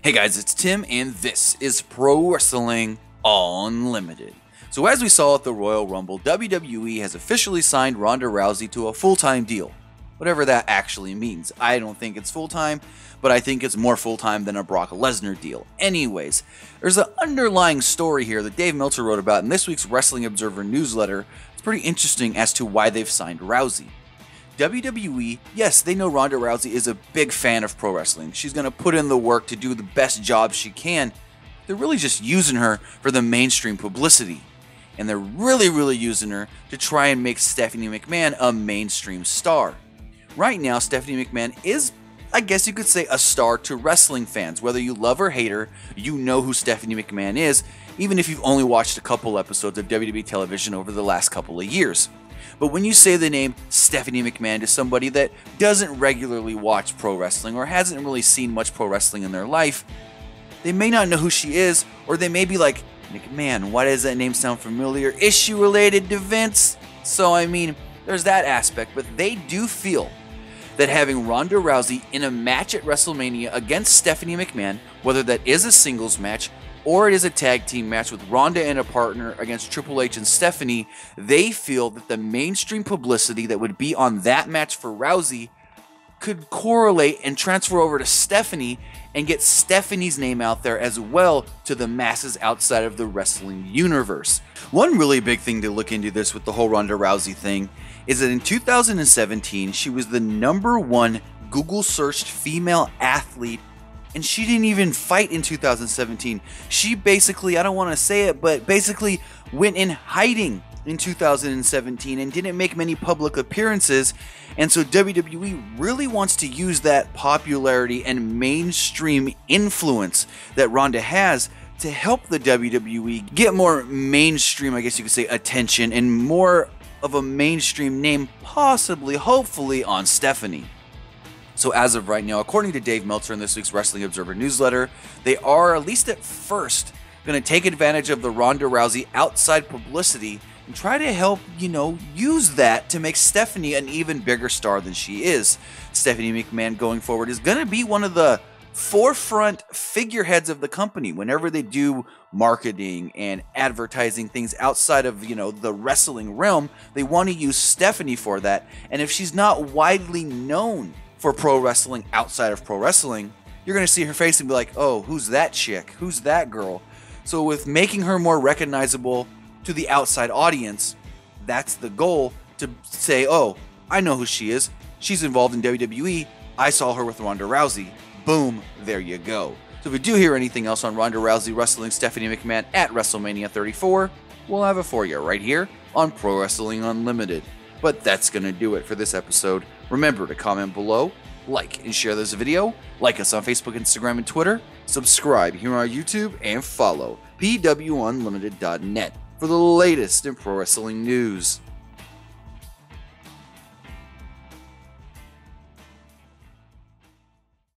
Hey guys, it's Tim, and this is Pro Wrestling Unlimited. So as we saw at the Royal Rumble, WWE has officially signed Ronda Rousey to a full-time deal. Whatever that actually means. I don't think it's full-time, but I think it's more full-time than a Brock Lesnar deal. Anyways, there's an underlying story here that Dave Meltzer wrote about in this week's Wrestling Observer newsletter. It's pretty interesting as to why they've signed Rousey. WWE, yes, they know Ronda Rousey is a big fan of pro wrestling. She's going to put in the work to do the best job she can. They're really just using her for the mainstream publicity. And they're really using her to try and make Stephanie McMahon a mainstream star. Right now, Stephanie McMahon is, I guess you could say, a star to wrestling fans. Whether you love or hate her, you know who Stephanie McMahon is, even if you've only watched a couple episodes of WWE television over the last couple of years. But when you say the name Stephanie McMahon to somebody that doesn't regularly watch pro wrestling or hasn't really seen much pro wrestling in their life, they may not know who she is, or they may be like, McMahon, why does that name sound familiar? Is she related to Vince? So I mean, there's that aspect, but they do feel that having Ronda Rousey in a match at WrestleMania against Stephanie McMahon, whether that is a singles match or it is a tag team match with Ronda and a partner against Triple H and Stephanie, they feel that the mainstream publicity that would be on that match for Rousey could correlate and transfer over to Stephanie and get Stephanie's name out there as well to the masses outside of the wrestling universe. One really big thing to look into this with the whole Ronda Rousey thing is that in 2017, she was the #1 Google searched female athlete, and she didn't even fight in 2017. She basically, I don't want to say it, but basically went in hiding in 2017 and didn't make many public appearances. And so WWE really wants to use that popularity and mainstream influence that Ronda has to help the WWE get more mainstream, I guess you could say, attention and more of a mainstream name, possibly, hopefully, on Stephanie. So as of right now, according to Dave Meltzer in this week's Wrestling Observer newsletter, they are, at least at first, going to take advantage of the Ronda Rousey outside publicity and try to help, use that to make Stephanie an even bigger star than she is. Stephanie McMahon going forward is going to be one of the forefront figureheads of the company whenever they do marketing and advertising things outside of, the wrestling realm. They want to use Stephanie for that. And if she's not widely known for pro wrestling outside of pro wrestling, you're going to see her face and be like, oh, who's that chick? Who's that girl? So with making her more recognizable to the outside audience, that's the goal, to say, oh, I know who she is. She's involved in WWE. I saw her with Ronda Rousey. Boom, there you go. So if we do hear anything else on Ronda Rousey wrestling Stephanie McMahon at WrestleMania 34, we'll have it for you right here on Pro Wrestling Unlimited. But that's going to do it for this episode. Remember to comment below, like and share this video, like us on Facebook, Instagram, and Twitter, subscribe here on YouTube, and follow PWUnlimited.net for the latest in pro wrestling news.